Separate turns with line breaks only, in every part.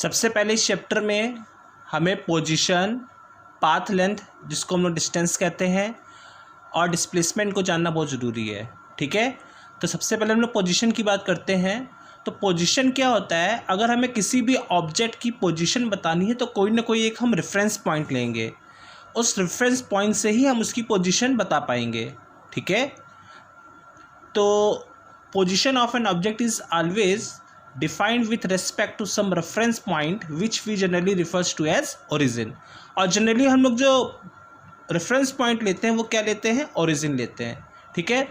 सबसे पहले इस चैप्टर में हमें पोजीशन, पाथ लेंथ जिसको हम लोग डिस्टेंस कहते हैं, और डिस्प्लेसमेंट को जानना बहुत ज़रूरी है। ठीक है, तो सबसे पहले हम लोग पोजीशन की बात करते हैं। तो पोजीशन क्या होता है, अगर हमें किसी भी ऑब्जेक्ट की पोजीशन बतानी है तो कोई ना कोई एक हम रेफरेंस पॉइंट लेंगे, उस रेफरेंस पॉइंट से ही हम उसकी पोजीशन बता पाएंगे। ठीक है, तो position of an object is always defined with respect to some reference point which we generally refers to as origin. और जनरली हम लोग जो रेफरेंस पॉइंट लेते हैं वो क्या लेते हैं, ओरिजिन लेते हैं। ठीक है,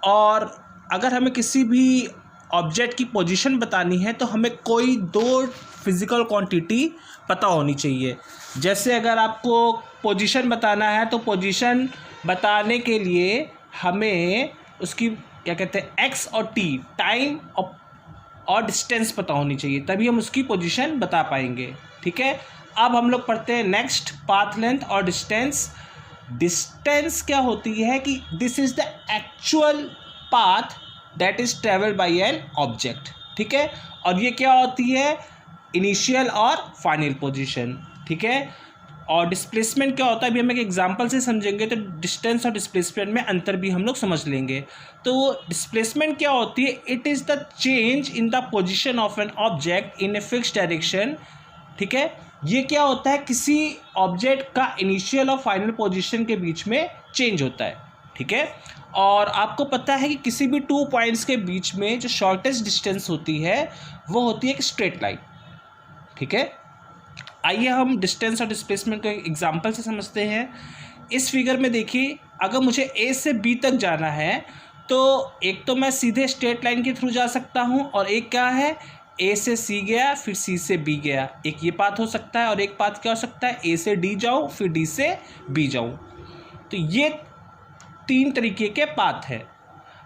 और अगर हमें किसी भी ऑब्जेक्ट की पोजीशन बतानी है तो हमें कोई दो फिजिकल क्वांटिटी पता होनी चाहिए। जैसे अगर आपको पोजीशन बताना है तो पोजीशन बताने के लिए हमें उसकी क्या कहते हैं एक्स और टी, टाइम और डिस्टेंस पता होनी चाहिए, तभी हम उसकी पोजीशन बता पाएंगे। ठीक है, अब हम लोग पढ़ते हैं नेक्स्ट, पाथ लेंथ और डिस्टेंस। डिस्टेंस क्या होती है कि this is the actual path that is travelled by an object. ठीक है, और ये क्या होती है, इनिशियल और फाइनल पोजीशन। ठीक है, और डिस्प्लेसमेंट क्या होता है अभी हम एक एग्जांपल से समझेंगे, तो डिस्टेंस और डिस्प्लेसमेंट में अंतर भी हम लोग समझ लेंगे। तो डिस्प्लेसमेंट क्या होती है, it is the change in the position of an object in a fixed direction. ठीक है, ये क्या होता है, किसी ऑब्जेक्ट का इनिशियल और फाइनल पोजीशन के बीच में चेंज होता है। ठीक है, और आपको पता है कि किसी भी टू पॉइंट्स के बीच में जो शॉर्टेस्ट डिस्टेंस होती है वो होती है एक स्ट्रेट लाइन। ठीक है, आइए हम डिस्टेंस और डिस्प्लेसमेंट को एक एग्जांपल से समझते हैं। इस फिगर में देखिए, अगर मुझे ए से बी तक जाना है तो एक तो मैं सीधे स्ट्रेट लाइन के थ्रू जा सकता हूं, और एक क्या है, ए से सी गया फिर सी से बी गया, एक ये पाथ हो सकता है, और एक पाथ क्या हो सकता है, ए से डी जाऊं फिर डी से बी जाऊं। तो ये तीन तरीके के पाथ है,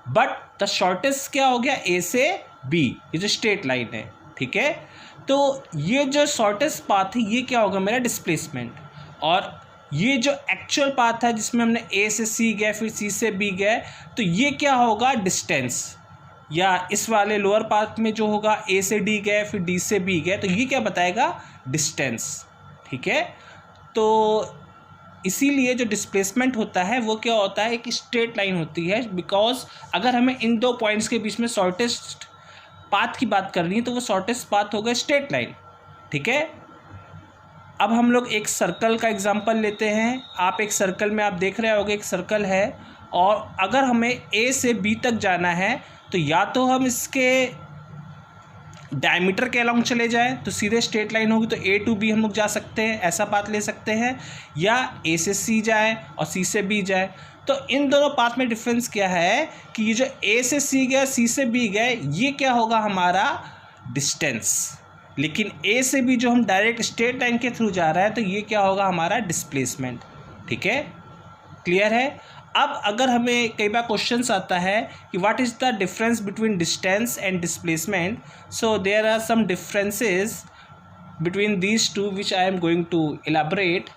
बट द शॉर्टेस्ट क्या हो गया, ए से बी, ये जो स्ट्रेट लाइन है। ठीक है, तो ये जो शॉर्टेस्ट पाथ है ये क्या होगा, मेरा डिस्प्लेसमेंट। और ये जो एक्चुअल पाथ है जिसमें हमने ए से सी गए फिर सी से बी गए, तो ये क्या होगा, डिस्टेंस। या इस वाले लोअर पाथ में जो होगा ए से डी गए फिर डी से बी गए, तो ये क्या बताएगा, डिस्टेंस। ठीक है, तो इसीलिए जो डिस्प्लेसमेंट होता है वो क्या होता है, एक स्ट्रेट लाइन होती है, बिकॉज अगर हमें इन दो पॉइंट्स के बीच में शॉर्टेस्ट पाथ की बात करनी है तो वो शॉर्टेस्ट पाथ होगा स्ट्रेट लाइन। ठीक है, अब हम लोग एक सर्कल का एग्जांपल लेते हैं। आप एक सर्कल में आप देख रहे होगे, एक सर्कल है, और अगर हमें ए से बी तक जाना है तो या तो हम इसके डायमीटर के अलॉन्ग चले जाएं तो सीधे स्ट्रेट लाइन होगी, तो ए टू बी हम लोग जा सकते हैं, ऐसा पाथ ले सकते हैं, या ए से सी जाए और सी से बी जाए। तो इन दोनों पाथ में डिफरेंस क्या है कि ये जो ए से सी गया सी से बी गए, ये क्या होगा, हमारा डिस्टेंस। लेकिन ए से बी जो हम डायरेक्ट स्ट्रेट लाइन के थ्रू जा रहा है तो ये क्या होगा, हमारा डिस्प्लेसमेंट। ठीक है, क्लियर है। अब अगर हमें कई बार क्वेश्चंस आता है कि what is the difference between distance and displacement, so there are some differences between these two which I am going to elaborate.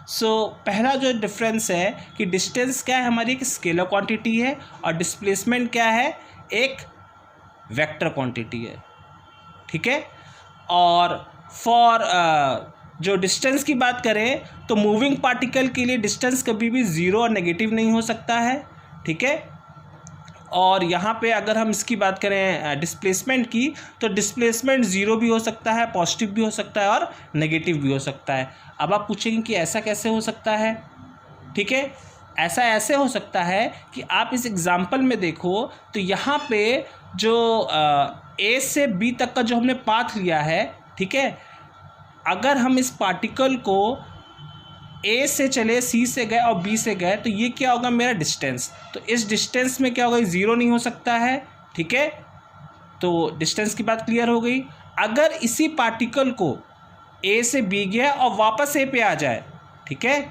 So पहला जो डिफरेंस है कि डिस्टेंस क्या है, हमारी एक स्केलर क्वांटिटी है, और डिस्प्लेसमेंट क्या है, एक वेक्टर क्वांटिटी है। ठीक है, और फॉर जो डिस्टेंस की बात करें तो मूविंग पार्टिकल के लिए डिस्टेंस कभी भी ज़ीरो और नेगेटिव नहीं हो सकता है। ठीक है, और यहाँ पे अगर हम इसकी बात करें डिस्प्लेसमेंट की, तो डिस्प्लेसमेंट ज़ीरो भी हो सकता है, पॉजिटिव भी हो सकता है और नेगेटिव भी हो सकता है। अब आप पूछेंगे कि ऐसा कैसे हो सकता है। ठीक है, ऐसा ऐसे हो सकता है कि आप इस एग्जांपल में देखो तो यहाँ पे जो ए से बी तक का जो हमने पाथ लिया है, ठीक है, अगर हम इस पार्टिकल को ए से चले सी से गए और बी से गए तो ये क्या होगा, मेरा डिस्टेंस। तो इस डिस्टेंस में क्या होगा, ज़ीरो नहीं हो सकता है। ठीक है, तो डिस्टेंस की बात क्लियर हो गई। अगर इसी पार्टिकल को ए से बी गया और वापस ए पे आ जाए, ठीक है,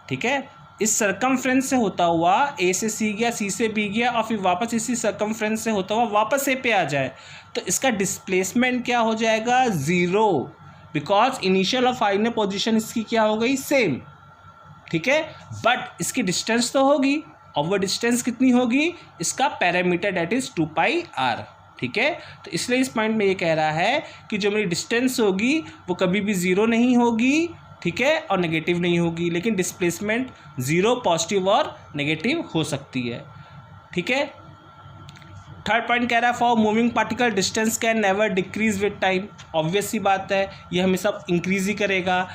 ठीक है, इस सरकमफ्रेंस से होता हुआ ए से सी गया सी से बी गया और फिर वापस इसी सरकमफ्रेंस से होता हुआ वापस ए पे आ जाए, तो इसका डिस्प्लेसमेंट क्या हो जाएगा, ज़ीरो, बिकॉज इनिशियल और फाइनल पोजीशन इसकी क्या हो गई, सेम। ठीक है, बट इसकी डिस्टेंस तो होगी, और वो डिस्टेंस कितनी होगी, इसका पैरामीटर दैट इज 2πr। ठीक है। तो इसलिए इस पॉइंट में ये कह रहा है कि जो मेरी डिस्टेंस होगी वो कभी भी ज़ीरो नहीं होगी, ठीक है, और नेगेटिव नहीं होगी, लेकिन डिस्प्लेसमेंट ज़ीरो, पॉजिटिव और नेगेटिव हो सकती है, ठीक है। थर्ड पॉइंट कह रहा है for moving particle distance can never decrease with time. Obvious सी बात है, ये हमेशा इंक्रीज ही करेगा।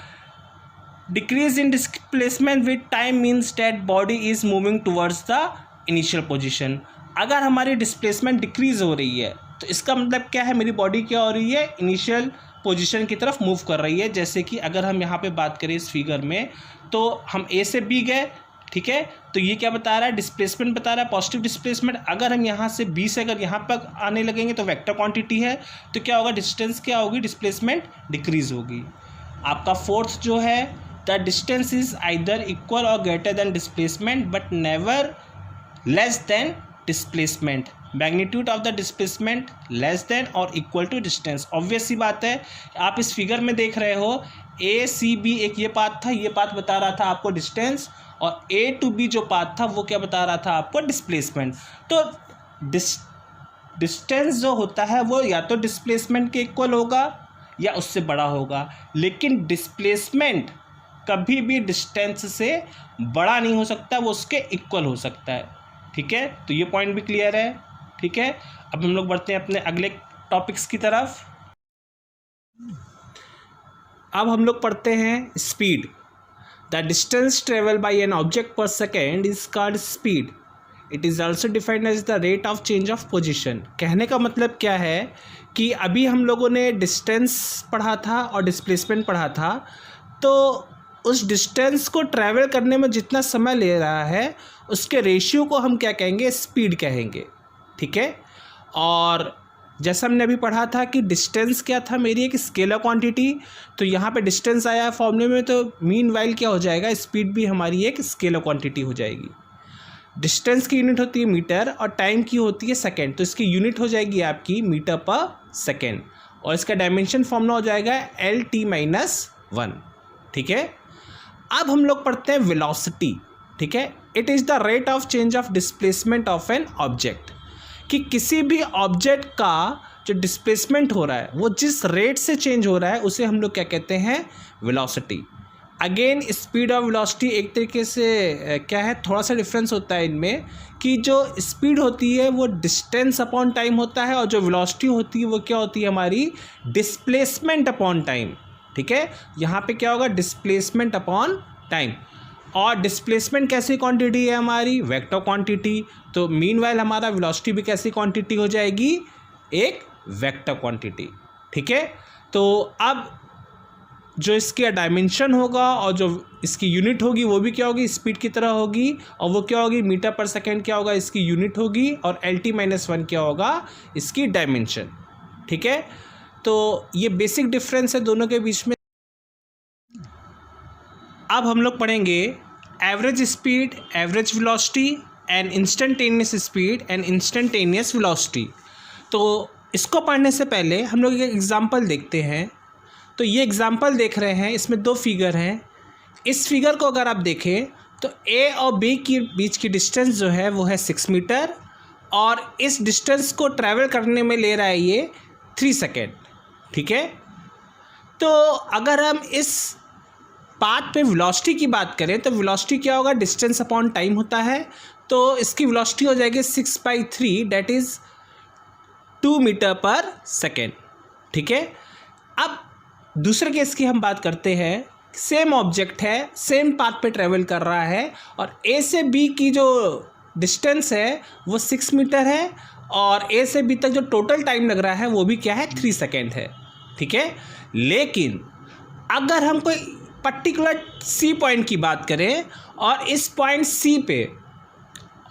Decrease in displacement with time means that body is moving towards the initial position. अगर हमारी डिस्प्लेसमेंट डिक्रीज हो रही है तो इसका मतलब क्या है, मेरी बॉडी क्या हो रही है, इनिशियल पोजीशन की तरफ मूव कर रही है। जैसे कि अगर हम यहाँ पे बात करें इस फिगर में, तो हम ए से बी गए, ठीक है, तो ये क्या बता रहा है, डिस्प्लेसमेंट बता रहा है, पॉजिटिव डिस्प्लेसमेंट। अगर हम यहाँ से बी से अगर यहाँ पर आने लगेंगे तो वेक्टर क्वांटिटी है, तो क्या होगा, डिस्टेंस क्या होगी, डिस्प्लेसमेंट डिक्रीज होगी। आपका फोर्थ जो है, the distance is either equal और greater than displacement but never less than displacement. Magnitude of the displacement less than और इक्वल टू डिस्टेंस। ऑब्वियस सी बात है, आप इस फिगर में देख रहे हो ए सी बी, एक ये पाथ था, ये पाथ बता रहा था आपको डिस्टेंस, और ए टू बी जो पाथ था वो क्या बता रहा था आपको, डिस्प्लेसमेंट। तो डिस्टेंस जो होता है वो या तो डिस्प्लेसमेंट के इक्वल होगा या उससे बड़ा होगा, लेकिन डिस्प्लेसमेंट कभी भी डिस्टेंस से बड़ा नहीं हो सकता, वो उसके इक्वल हो सकता है, ठीक है। तो ये पॉइंट भी क्लियर है, ठीक है। अब हम लोग बढ़ते हैं अपने अगले टॉपिक्स की तरफ। अब हम लोग पढ़ते हैं speed. The distance travel by an object per second is called speed. It is also defined as the rate of change of position. कहने का मतलब क्या है कि अभी हम लोगों ने डिस्टेंस पढ़ा था और डिस्प्लेसमेंट पढ़ा था, तो उस डिस्टेंस को ट्रैवल करने में जितना समय ले रहा है उसके रेशियो को हम क्या कहेंगे, स्पीड कहेंगे, ठीक है। और जैसा हमने अभी पढ़ा था कि डिस्टेंस क्या था, मेरी एक स्केलर क्वांटिटी, तो यहाँ पे डिस्टेंस आया है फॉर्मूले में, तो मीन वाइल क्या हो जाएगा, स्पीड भी हमारी एक स्केलर क्वांटिटी हो जाएगी। डिस्टेंस की यूनिट होती है मीटर और टाइम की होती है सेकेंड, तो इसकी यूनिट हो जाएगी आपकी मीटर पर सेकेंड, और इसका डायमेंशन फॉर्मूला हो जाएगा LT-1, ठीक है। अब हम लोग पढ़ते हैं वेलोसिटी, ठीक है। It is the rate of change of displacement of an object, कि किसी भी ऑब्जेक्ट का जो डिस्प्लेसमेंट हो रहा है वो जिस रेट से चेंज हो रहा है उसे हम लोग क्या कहते हैं, वेलोसिटी। अगेन स्पीड और वेलोसिटी एक तरीके से क्या है, थोड़ा सा डिफरेंस होता है इनमें, कि जो स्पीड होती है वो डिस्टेंस अपॉन टाइम होता है, और जो वेलोसिटी होती है वो क्या होती है, हमारी डिस्प्लेसमेंट अपॉन टाइम, ठीक है। यहाँ पे क्या होगा, डिस्प्लेसमेंट अपॉन टाइम। और डिस्प्लेसमेंट कैसी क्वांटिटी है हमारी, वेक्टर क्वांटिटी, तो मीनवाइल हमारा वेलोसिटी भी कैसी क्वांटिटी हो जाएगी, एक वेक्टर क्वांटिटी, ठीक है। तो अब जो इसका डायमेंशन होगा और जो इसकी यूनिट होगी वो भी क्या होगी, स्पीड की तरह होगी, और वो क्या होगी, मीटर पर सेकेंड क्या होगा, इसकी यूनिट होगी, और LT-1 क्या होगा, इसकी डायमेंशन, ठीक है। तो ये बेसिक डिफरेंस है दोनों के बीच में। अब हम लोग पढ़ेंगे average speed, average velocity and instantaneous speed and instantaneous velocity. तो इसको पढ़ने से पहले हम लोग एक एग्जांपल देखते हैं। तो ये एग्जांपल देख रहे हैं, इसमें दो फिगर हैं। इस फिगर को अगर आप देखें तो A और B के बीच की डिस्टेंस जो है वो है 6 मीटर, और इस डिस्टेंस को ट्रैवल करने में ले रहा है ये 3 सेकेंड, ठीक है। तो अगर हम इस पाथ पे वेलोसिटी की बात करें तो वेलोसिटी क्या होगा, डिस्टेंस अपॉन टाइम होता है, तो इसकी वेलोसिटी हो जाएगी 6/3, डेट इज़ 2 मीटर पर सेकेंड, ठीक है। अब दूसरे केस की हम बात करते हैं। सेम ऑब्जेक्ट है, सेम पाथ पे ट्रेवल कर रहा है, और A से B की जो डिस्टेंस है वो 6 मीटर है, और A से B तक जो टोटल टाइम लग रहा है वो भी क्या है, 3 सेकेंड है, ठीक है। लेकिन अगर हम कोई पर्टिकुलर C पॉइंट की बात करें और इस पॉइंट C पे,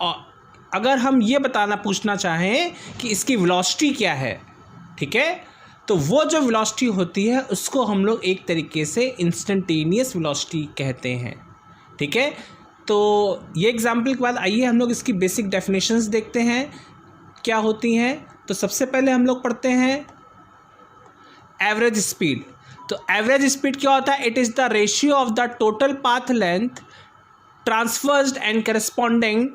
और अगर हम ये पूछना चाहें कि इसकी वेलोसिटी क्या है, ठीक है, तो वो जो वेलोसिटी होती है उसको हम लोग एक तरीके से इंस्टेंटेनियस वेलोसिटी कहते हैं, ठीक है। तो ये एग्जाम्पल के बाद आइए हम लोग इसकी बेसिक डेफिनेशंस देखते हैं क्या होती हैं। तो सबसे पहले हम लोग पढ़ते हैं एवरेज स्पीड। तो एवरेज स्पीड क्या होता है, it is the ratio of the total path length transversed and corresponding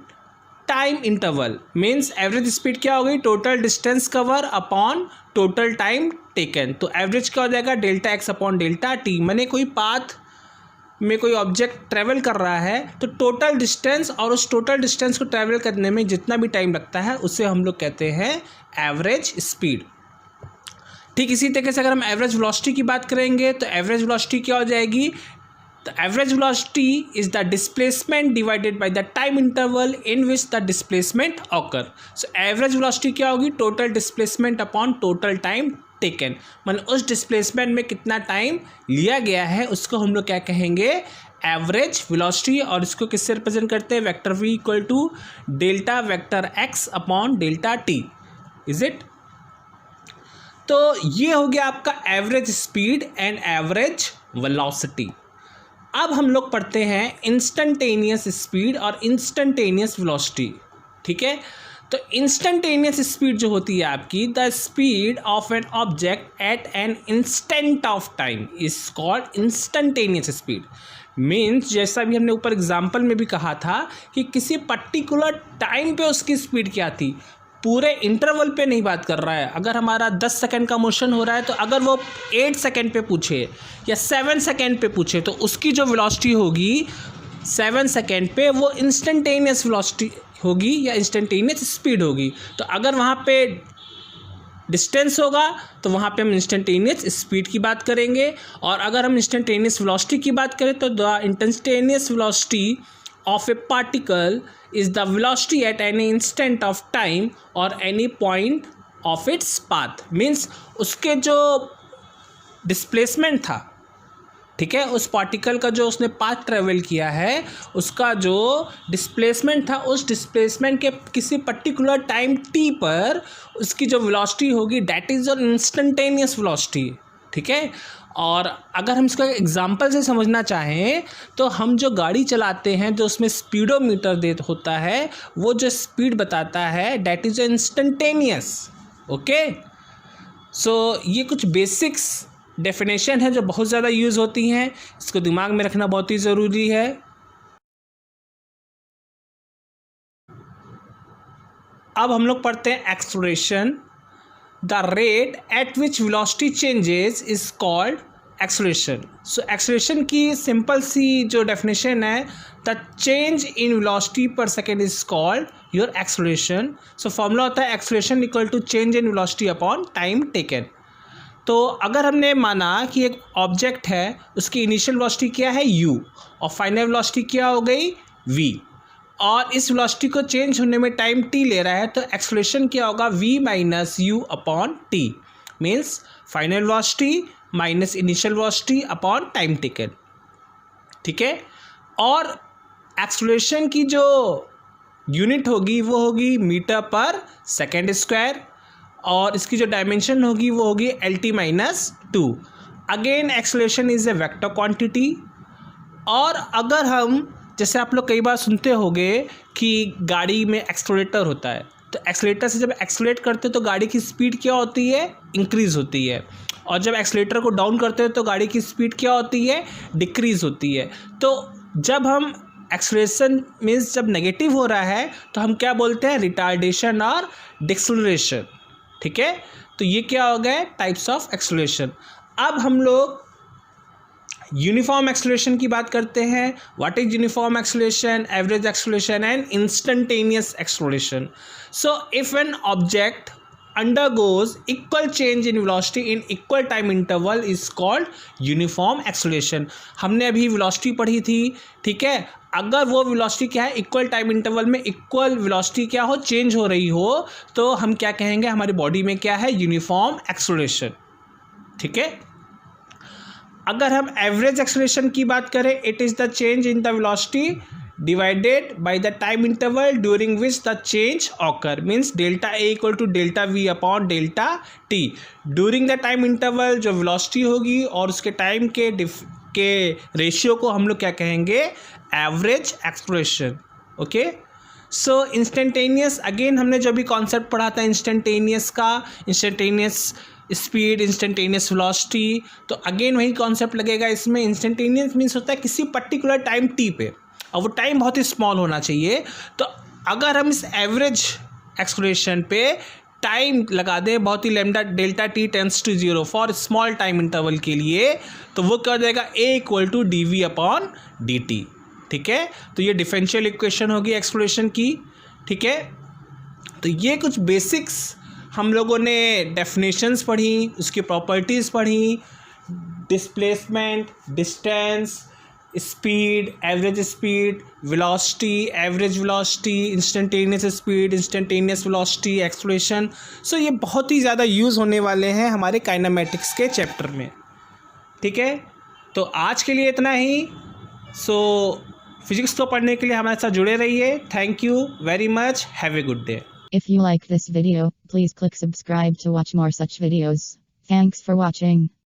time interval means average speed क्या हो गई, total distance cover upon total time taken. तो एवरेज क्या हो जाएगा, delta x upon delta t. मैंने कोई पाथ में कोई ऑब्जेक्ट ट्रैवल कर रहा है तो टोटल डिस्टेंस और उस टोटल डिस्टेंस को ट्रैवल करने में जितना भी टाइम लगता है उसे हम लोग कहते हैं एवरेज स्पीड। ठीक इसी तरीके से अगर हम एवरेज वेलोसिटी की बात करेंगे तो एवरेज वेलोसिटी क्या हो जाएगी, तो average velocity is the displacement divided by the time interval in which the displacement occur. So average velocity क्या होगी, total displacement upon total time taken, मतलब उस डिस्प्लेसमेंट में कितना टाइम लिया गया है उसको हम लोग क्या कहेंगे, एवरेज वेलोसिटी। और इसको किससे रिप्रेजेंट करते हैं, vector v equal to delta vector x upon delta t, is it. तो ये हो गया आपका average speed and average velocity. अब हम लोग पढ़ते हैं इंस्टेंटेनियस स्पीड और इंस्टेंटेनियस वेलोसिटी। ठीक है, तो इंस्टेंटेनियस स्पीड जो होती है आपकी, the speed of an object at an instant of time is called instantaneous speed. Means जैसा भी हमने ऊपर एग्जाम्पल में भी कहा था कि किसी पर्टिकुलर टाइम पे उसकी स्पीड क्या थी, पूरे इंटरवल पे नहीं बात कर रहा है। अगर हमारा 10 सेकंड का मोशन हो रहा है तो अगर वो 8 सेकंड पे पूछे या 7 सेकंड पे पूछे तो उसकी जो वेलोसिटी होगी 7 सेकंड पे वो इंस्टेंटेनियस वेलोसिटी होगी या इंस्टेंटेनियस स्पीड होगी। तो अगर वहाँ पे डिस्टेंस होगा तो वहाँ पे हम इंस्टेंटेनियस स्पीड की बात करेंगे, और अगर हम इंस्टेंटेनियस वेलोसिटी की बात करें तो the instantaneous velocity of a particle is the velocity at any instant of time or any point of its path। Means उसके जो डिस्प्लेसमेंट था, ठीक है, उस पार्टिकल का जो उसने पाथ ट्रेवल किया है उसका जो डिस्प्लेसमेंट था, उस डिस्प्लेसमेंट के किसी पर्टिकुलर टाइम टी पर उसकी जो वेलोसिटी होगी that is an instantaneous velocity. ठीक है, और अगर हम इसका एग्जांपल से समझना चाहें तो हम जो गाड़ी चलाते हैं जो उसमें स्पीडोमीटर होता है वो जो स्पीड बताता है दैट इज इंस्टेंटेनियस। ओके, सो ये कुछ बेसिक्स डेफिनेशन है जो बहुत ज़्यादा यूज़ होती हैं, इसको दिमाग में रखना बहुत ही ज़रूरी है। अब हम लोग पढ़ते हैं acceleration. The rate at which velocity changes is called acceleration। So acceleration की सिंपल सी जो डेफिनेशन है, the change in velocity per second is called your acceleration। So formula होता है acceleration equal to change in velocity upon time taken। तो अगर हमने माना कि एक ऑब्जेक्ट है उसकी इनिशियल वेलोसिटी क्या है u और फाइनल वेलोसिटी क्या हो गई v, और इस वेलोसिटी को चेंज होने में टाइम t ले रहा है, तो एक्सेलरेशन क्या होगा, v minus you upon T. Means final velocity minus initial velocity upon time taken. ठीक है, और एक्सेलरेशन की जो यूनिट होगी वो होगी मीटर पर सेकेंड स्क्वायर, और इसकी जो डायमेंशन होगी वो होगी LT minus 2। Again acceleration is a vector quantity. और अगर हम, जैसे आप लोग कई बार सुनते होंगे कि गाड़ी में एक्सेलरेटर होता है, तो एक्सेलरेटर से जब एक्सेलरेट करते हैं तो गाड़ी की स्पीड क्या होती है, इंक्रीज़ होती है, और जब एक्सेलरेटर को डाउन करते हैं तो गाड़ी की स्पीड क्या होती है, डिक्रीज़ होती है। तो जब हम एक्सेलरेशन मीन्स जब नेगेटिव हो रहा है तो हम क्या बोलते हैं, रिटार्डेशन और डिक्सेलरेशन। ठीक है, तो ये क्या हो गए टाइप्स ऑफ एक्सेलरेशन। अब हम लोग यूनिफॉर्म एक्सेलरेशन की बात करते हैं। What is uniform acceleration, average acceleration and instantaneous acceleration. So if an object undergoes equal change in velocity in equal time interval is called uniform acceleration। हमने अभी velocity पढ़ी थी, ठीक है, अगर वो वेलोसिटी क्या है, इक्वल टाइम इंटरवल में इक्वल वेलोसिटी क्या हो, चेंज हो रही हो, तो हम क्या कहेंगे, हमारी बॉडी में क्या है, यूनिफॉर्म एक्सेलरेशन। ठीक है, अगर हम एवरेज एक्सेलरेशन की बात करें, it is the change in the velocity divided by the time interval during which the change occur। means delta a equal to delta v upon delta t। during the time interval जो velocity होगी और उसके time के ratio को हम लोग क्या कहेंगे, एवरेज एक्सेलरेशन। ओके, सो इंस्टेंटेनियस, अगेन हमने जो भी कॉन्सेप्ट पढ़ा था इंस्टेंटेनियस का, इंस्टेंटेनियस स्पीड, इंस्टेंटेनियस वेलोसिटी, तो अगेन वही कॉन्सेप्ट लगेगा इसमें। इंस्टेंटेनियस मीन्स होता है किसी पर्टिकुलर टाइम टी पे, और वो टाइम बहुत ही स्मॉल होना चाहिए। तो अगर हम इस एवरेज एक्सप्लोरेशन पे टाइम लगा दें बहुत ही lambda delta t tends to 0 for small time interval के लिए, तो वो क्या हो जाएगा a=dv/dt। ठीक है, तो ये डिफरेंशियल इक्वेशन होगी एक्सप्लोरेशन की। ठीक है, तो ये कुछ बेसिक्स हम लोगों ने डेफिनेशंस पढ़ी, उसकी प्रॉपर्टीज़ पढ़ी, displacement, distance, speed, average speed, velocity, average velocity, instantaneous speed, instantaneous velocity, acceleration. So ये बहुत ही ज़्यादा यूज़ होने वाले हैं हमारे काइनेमेटिक्स के चैप्टर में। ठीक है, तो आज के लिए इतना ही। सो फिजिक्स को पढ़ने के लिए हमारे साथ जुड़े रहिए। Thank you very much, have a good day.
If you like this video, please click subscribe to watch more such videos. Thanks for watching.